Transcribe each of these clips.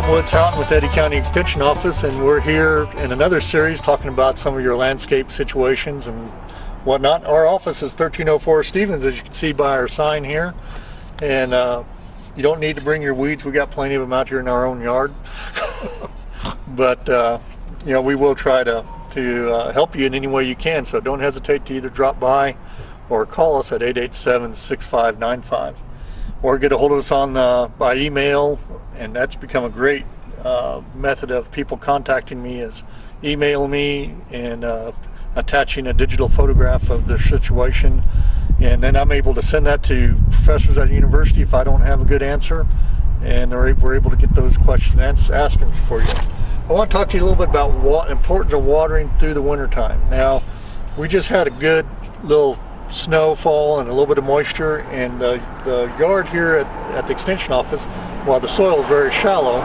Woods Houghton with Eddy County Extension Office, and we're here in another series talking about some of your landscape situations and whatnot. Our office is 1304 Stevens, as you can see by our sign here, and you don't need to bring your weeds. We got plenty of them out here in our own yard. But you know, we will try to help you in any way you can, so don't hesitate to either drop by or call us at 887-6595, or get a hold of us on by email. And that's become a great method of people contacting me, is emailing me and attaching a digital photograph of their situation, and then I'm able to send that to professors at the university if I don't have a good answer, and we're able to get those questions asked for you. I want to talk to you a little bit about importance of watering through the winter time. Now, we just had a good little snowfall and a little bit of moisture, and the yard here at the extension office, while the soil is very shallow,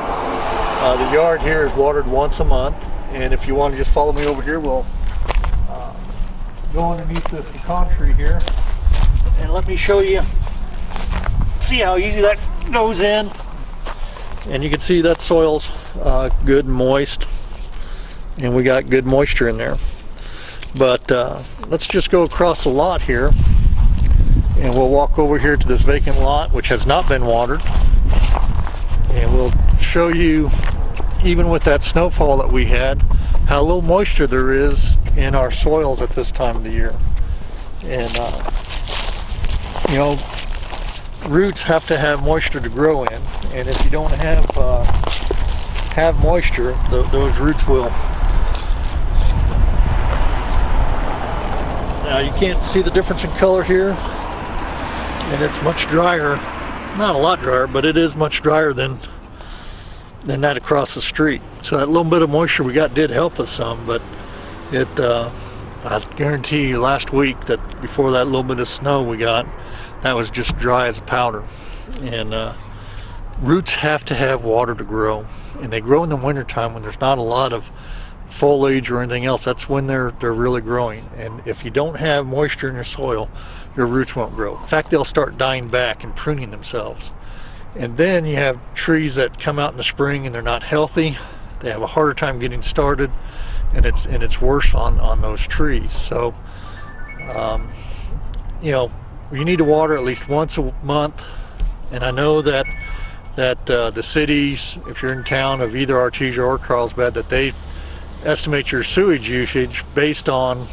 the yard here is watered once a month. And if you want to just follow me over here, we'll go underneath this pecan tree here, and let me show you, see how easy that goes in. And you can see that soil's good and moist, and we got good moisture in there. But let's just go across the lot here, and we'll walk over here to this vacant lot which has not been watered, and we'll show you, even with that snowfall that we had, how little moisture there is in our soils at this time of the year. And you know, roots have to have moisture to grow in, and if you don't have moisture, those roots will. Now you can't see the difference in color here, and it's much drier. Not a lot drier, but it is much drier than that across the street. So that little bit of moisture we got did help us some, but it I guarantee you last week that before that little bit of snow we got, that was just dry as a powder. And roots have to have water to grow, and they grow in the wintertime when there's not a lot of foliage or anything else. That's when they're really growing. And if you don't have moisture in your soil, your roots won't grow. In fact, they'll start dying back and pruning themselves. And then you have trees that come out in the spring and they're not healthy. They have a harder time getting started, and it's worse on those trees. So you know, you need to water at least once a month. And I know that the cities, if you're in town of either Artesia or Carlsbad, that they estimate your sewage usage based on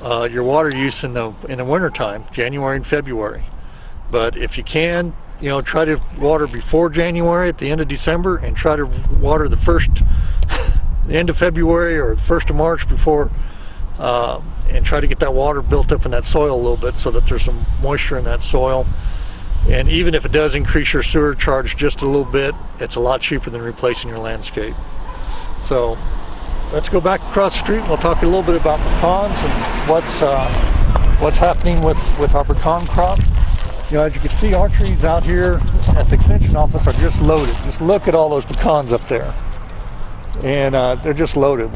your water use in the winter time, January and February. But if you can, you know, try to water before January, at the end of December, and try to water the end of February or the 1st of March before, and try to get that water built up in that soil a little bit so that there's some moisture in that soil. And even if it does increase your sewer charge just a little bit, it's a lot cheaper than replacing your landscape. So let's go back across the street and we'll talk a little bit about pecans and what's happening with our pecan crop. You know, as you can see, our trees out here at the extension office are just loaded. Just look at all those pecans up there, and they're just loaded.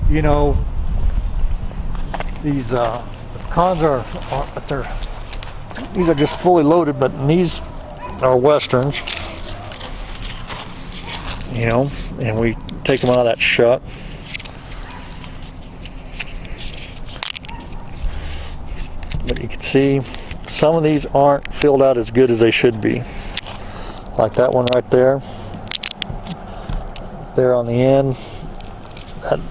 You know, these pecans these are just fully loaded, but these are westerns. You know, and we take them out of that shut. But you can see some of these aren't filled out as good as they should be. Like that one right there. There on the end.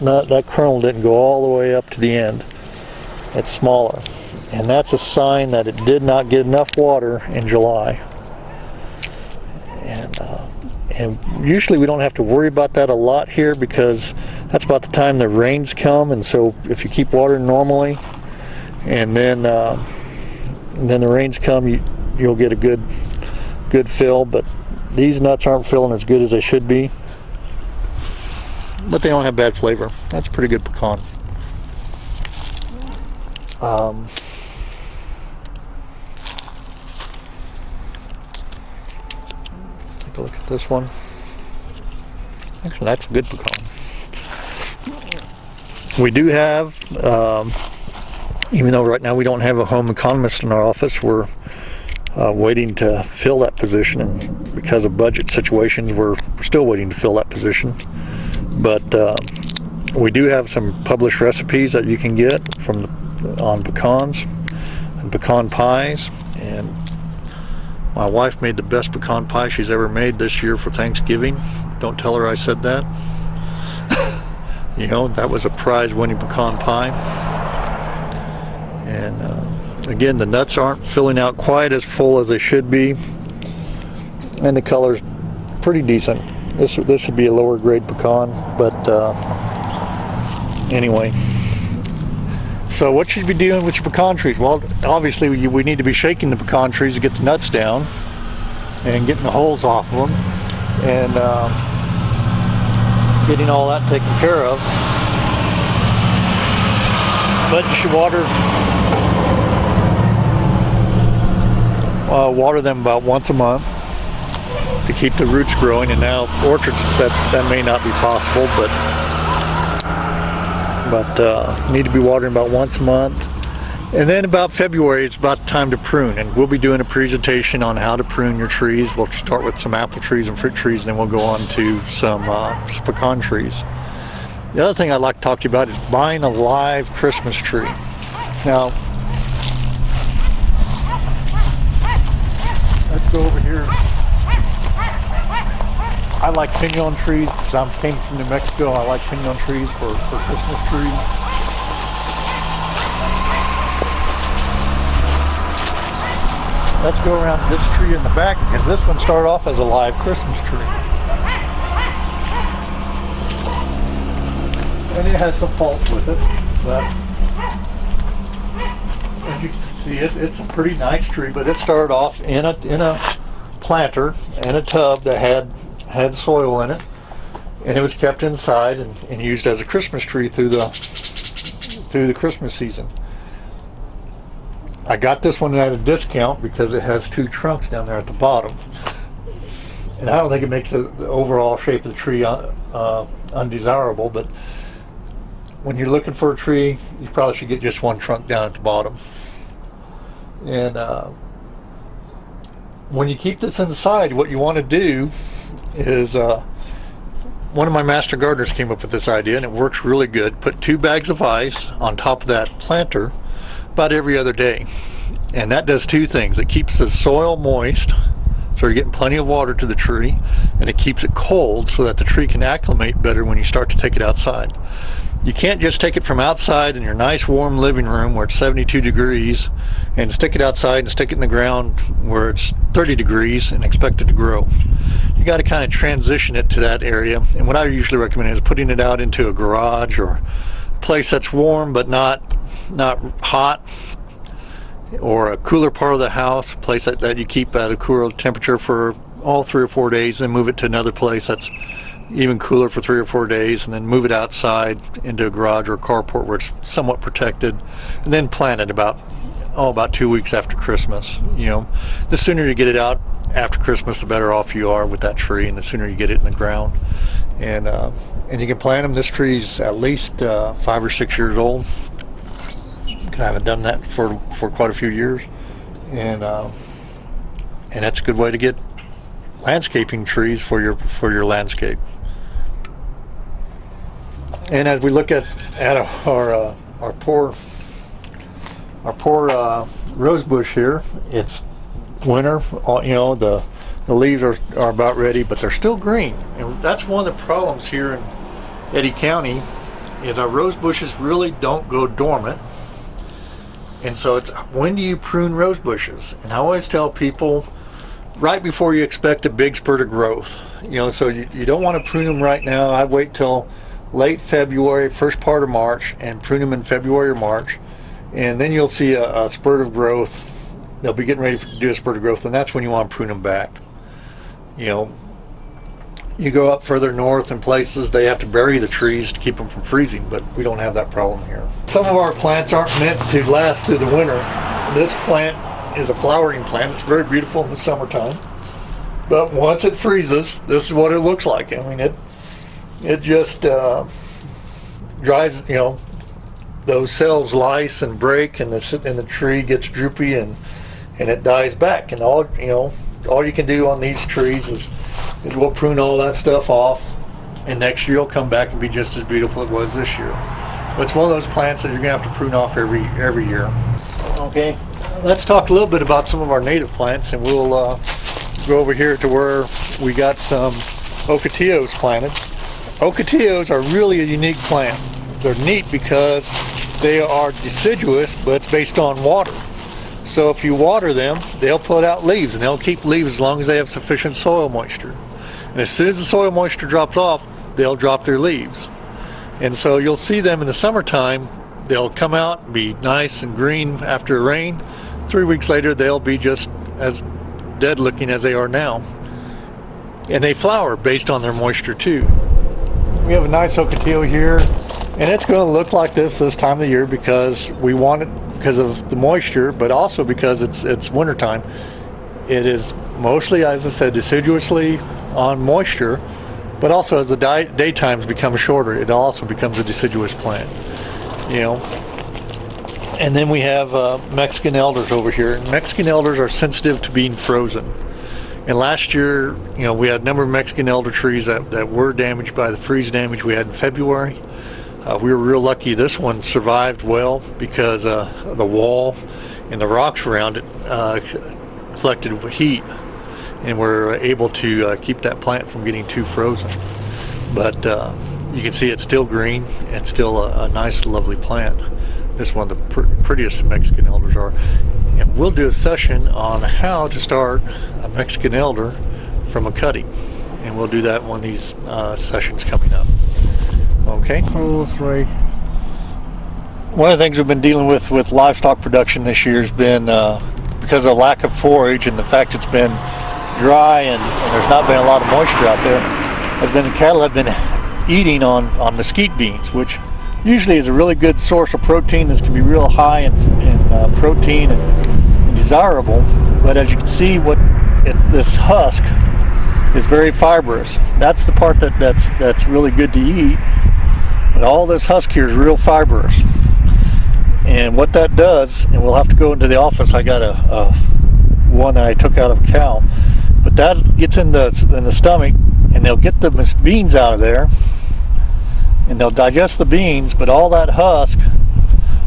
That kernel didn't go all the way up to the end. It's smaller. And that's a sign that it did not get enough water in July. And usually we don't have to worry about that a lot here, because that's about the time the rains come. And so if you keep watering normally, and then the rains come, you'll get a good fill. But these nuts aren't filling as good as they should be, but they don't have bad flavor. That's a pretty good pecan. Take a look at this one. Actually, that's a good pecan. We do have, even though right now we don't have a home economist in our office, we're waiting to fill that position, and because of budget situations, we're still waiting to fill that position. But we do have some published recipes that you can get on pecans and pecan pies, and my wife made the best pecan pie she's ever made this year for Thanksgiving. Don't tell her I said that. You know, that was a prize-winning pecan pie. And again, the nuts aren't filling out quite as full as they should be, and the color's pretty decent. This would be a lower grade pecan, but anyway. So what should you be doing with your pecan trees? Well, obviously we need to be shaking the pecan trees to get the nuts down and getting the holes off of them, and getting all that taken care of. But you should water them about once a month to keep the roots growing. And now orchards, that may not be possible, but need to be watering about once a month. And then about February, it's about time to prune, and we'll be doing a presentation on how to prune your trees. We'll start with some apple trees and fruit trees, and then we'll go on to some pecan trees. The other thing I'd like to talk to you about is buying a live Christmas tree. Now, let's go over here. I like pinon trees because I came from New Mexico. I like pinon trees for Christmas trees. Let's go around this tree in the back, because this one started off as a live Christmas tree. And it has some faults with it, but as you can see, it's a pretty nice tree. But it started off in a planter and a tub that had soil in it, and it was kept inside and used as a Christmas tree through the Christmas season. I got this one at a discount because it has two trunks down there at the bottom, and I don't think it makes the overall shape of the tree undesirable, but when you're looking for a tree, you probably should get just one trunk down at the bottom. And when you keep this inside, what you want to do is, one of my master gardeners came up with this idea, and it works really good. Put 2 bags of ice on top of that planter about every other day, and that does 2 things. It keeps the soil moist, so you're getting plenty of water to the tree, and it keeps it cold so that the tree can acclimate better when you start to take it outside. You can't just take it from outside in your nice warm living room where it's 72 degrees and stick it outside and stick it in the ground where it's 30 degrees and expect it to grow. You got to kind of transition it to that area, and what I usually recommend is putting it out into a garage or a place that's warm but not hot, or a cooler part of the house, a place that you keep at a cooler temperature for all 3 or 4 days, then move it to another place that's even cooler for 3 or 4 days, and then move it outside into a garage or a carport where it's somewhat protected, and then plant it about 2 weeks after Christmas. You know, the sooner you get it out after Christmas, the better off you are with that tree, and the sooner you get it in the ground. And you can plant them. This tree's at least 5 or 6 years old. I haven't done that for quite a few years, and that's a good way to get landscaping trees for your landscape. And as we look at our poor rose bush here, it's winter. You know, the leaves are about ready, but they're still green, and that's one of the problems here in Eddy County, is our rose bushes really don't go dormant. And so it's, when do you prune rose bushes? And I always tell people, right before you expect a big spurt of growth. You know, so you don't want to prune them right now. I'd wait till late February, first part of March, and prune them in February or March, and then you'll see a spurt of growth. They'll be getting ready to do a spurt of growth, and that's when you want to prune them back. You know, you go up further north in places, they have to bury the trees to keep them from freezing, but we don't have that problem here. Some of our plants aren't meant to last through the winter. This plant is a flowering plant. It's very beautiful in the summertime, but once it freezes, this is what it looks like. I mean, it just dries. You know, those cells lyse and break, and the tree gets droopy, and and it dies back. And all you can do on these trees is we'll prune all that stuff off, and next year it'll come back and be just as beautiful as it was this year. But it's one of those plants that you're gonna have to prune off every year. Okay, let's talk a little bit about some of our native plants, and we'll go over here to where we got some ocotillos planted. Ocotillos are really a unique plant. They're neat because they are deciduous, but it's based on water. So if you water them, they'll put out leaves, and they'll keep leaves as long as they have sufficient soil moisture. And as soon as the soil moisture drops off, they'll drop their leaves. And so you'll see them in the summertime. They'll come out and be nice and green after rain. 3 weeks later, they'll be just as dead looking as they are now. And they flower based on their moisture too. We have a nice ocotillo here, and it's going to look like this time of the year because we want it because of the moisture, but also because it's wintertime. It is mostly, as I said, deciduously on moisture, but also as the daytimes become shorter, it also becomes a deciduous plant. And then we have Mexican elders over here. And Mexican elders are sensitive to being frozen. And last year, we had a number of Mexican elder trees that were damaged by the freeze damage we had in February. We were real lucky this one survived well because the wall and the rocks around it collected heat, and we're able to keep that plant from getting too frozen. But you can see it's still green and still a nice, lovely plant. This is one of the prettiest Mexican elders are. And we'll do a session on how to start a Mexican elder from a cutting. And we'll do that one of these sessions coming up. Okay. 3. One of the things we've been dealing with livestock production this year has been because of lack of forage and the fact it's been dry and there's not been a lot of moisture out there, has been the cattle have been eating on mesquite beans, which usually is a really good source of protein. This can be real high in protein and desirable, but as you can see, this husk is very fibrous. That's the part that's really good to eat, but all this husk here is real fibrous. And what that does, and we'll have to go into the office, I got a one that I took out of a cow, but that gets in the stomach, and they'll get the beans out of there, and they'll digest the beans, but all that husk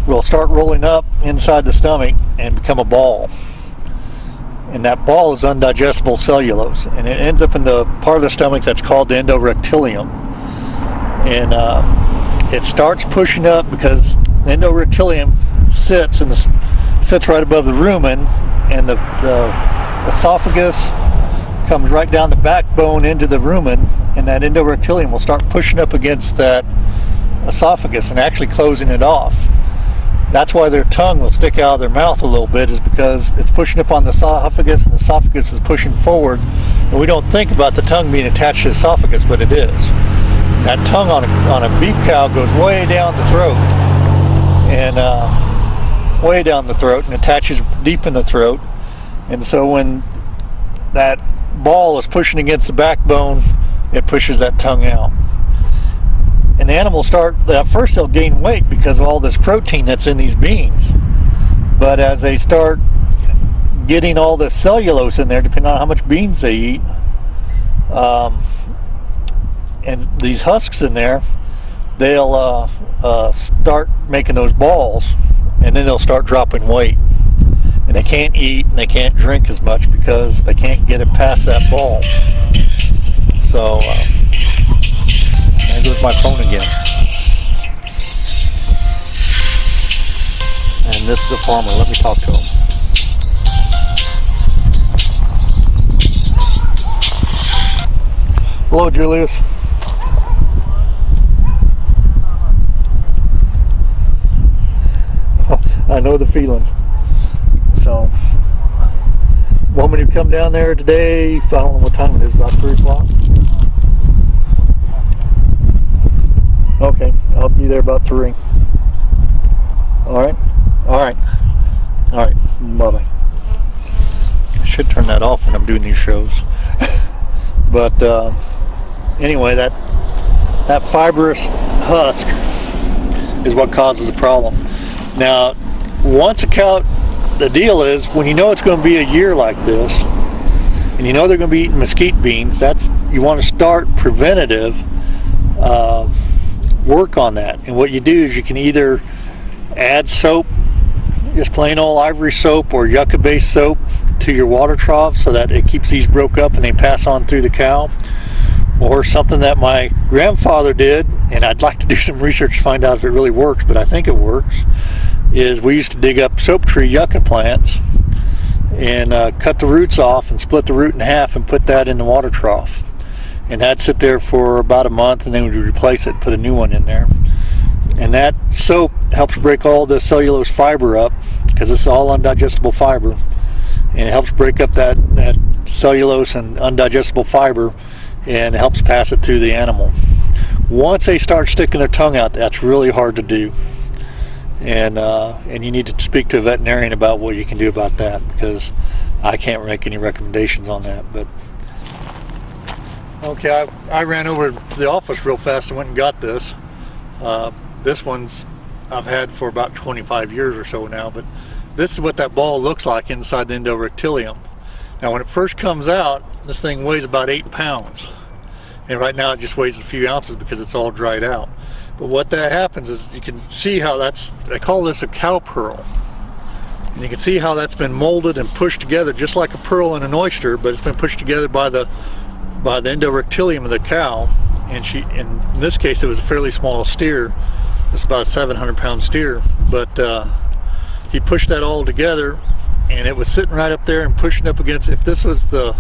will start rolling up inside the stomach and become a ball. And that ball is undigestible cellulose, and it ends up in the part of the stomach that's called the endorectilium. And it starts pushing up because the endorectilium sits right above the rumen, and the esophagus comes right down the backbone into the rumen, and that endorectilium will start pushing up against that esophagus and actually closing it off. That's why their tongue will stick out of their mouth a little bit, is because it's pushing up on the esophagus, and the esophagus is pushing forward. And we don't think about the tongue being attached to the esophagus, but it is. That tongue on a beef cow goes way down the throat, and way down the throat, and attaches deep in the throat. And so when that ball is pushing against the backbone, it pushes that tongue out. And the animals at first they'll gain weight because of all this protein that's in these beans. But as they start getting all this cellulose in there, depending on how much beans they eat, and these husks in there, they'll start making those balls, and then they'll start dropping weight. And they can't eat and they can't drink as much because they can't get it past that ball. So there goes my phone again. And this is a farmer. Let me talk to him. Hello, Julius. I know the feeling. So, want me to come down there today? I don't know what time it is, about 3 o'clock. Okay, I'll be there about 3. Alright? Alright. Alright, bye-bye. I should turn that off when I'm doing these shows. But, anyway, that fibrous husk is what causes the problem. Now, once a cow the deal is, when you know it's going to be a year like this, and you know they're going to be eating mesquite beans, you want to start preventative work on that. And what you do is you can either add soap, just plain old ivory soap or yucca based soap, to your water trough so that it keeps these broke up and they pass on through the cow. Or something that my grandfather did, and I'd like to do some research to find out if it really works, but I think it works, is we used to dig up soap tree yucca plants and cut the roots off and split the root in half and put that in the water trough. And that'd sit there for about a month, and then we'd replace it and put a new one in there. And that soap helps break all the cellulose fiber up, because it's all undigestible fiber, and it helps break up that cellulose and undigestible fiber, and it helps pass it through the animal. Once they start sticking their tongue out, that's really hard to do, and you need to speak to a veterinarian about what you can do about that, because I can't make any recommendations on that. But okay, I ran over to the office real fast and went and got this. This one's I've had for about 25 years or so now, but this is what that ball looks like inside the endorectilium. Now when it first comes out, this thing weighs about 8 pounds. And right now it just weighs a few ounces because it's all dried out. But what that happens is you can see how I call this a cow pearl. And you can see how that's been molded and pushed together just like a pearl in an oyster, but it's been pushed together by the endorectilium of the cow. And in this case, it was a fairly small steer. It's about a 700-pound steer. But he pushed that all together, and it was sitting right up there and pushing up against, if this was the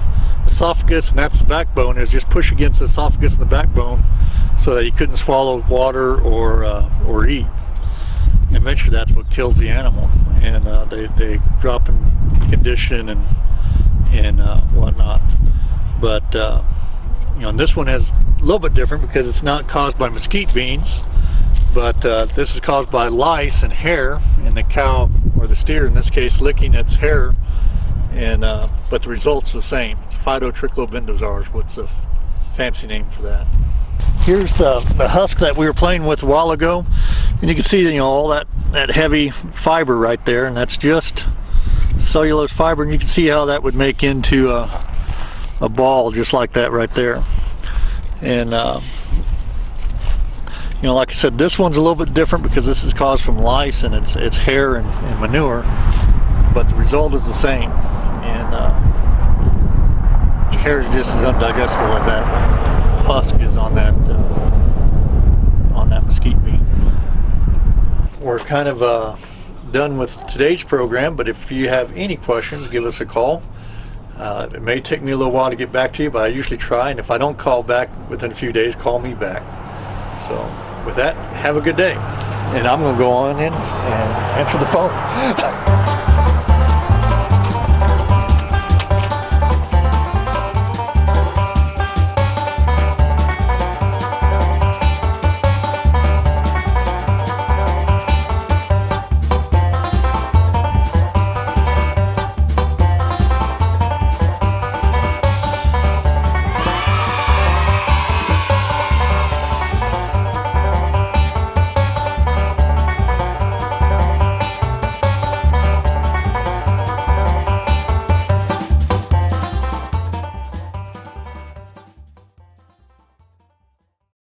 esophagus and that's the backbone, it was just push against the esophagus and the backbone so that he couldn't swallow water or eat. And eventually that's what kills the animal, and they drop in condition and whatnot. But you know, and this one is a little bit different because it's not caused by mesquite beans, but this is caused by lice and hair in the cow, or the steer in this case, licking its hair. And but the result's the same. It's Phytotrichobendosaurs. What's a fancy name for that? Here's the husk that we were playing with a while ago, and you can see, you know, all that heavy fiber right there, and that's just cellulose fiber, and you can see how that would make into a ball just like that right there. And you know, like I said, this one's a little bit different because this is caused from lice and it's hair and manure, but the result is the same. And hair is just as undigestible as that husk is on that mesquite bean. We're kind of done with today's program, but if you have any questions, give us a call. It may take me a little while to get back to you, but I usually try, and if I don't call back within a few days, call me back. So with that, have a good day. And I'm going to go on in and answer the phone.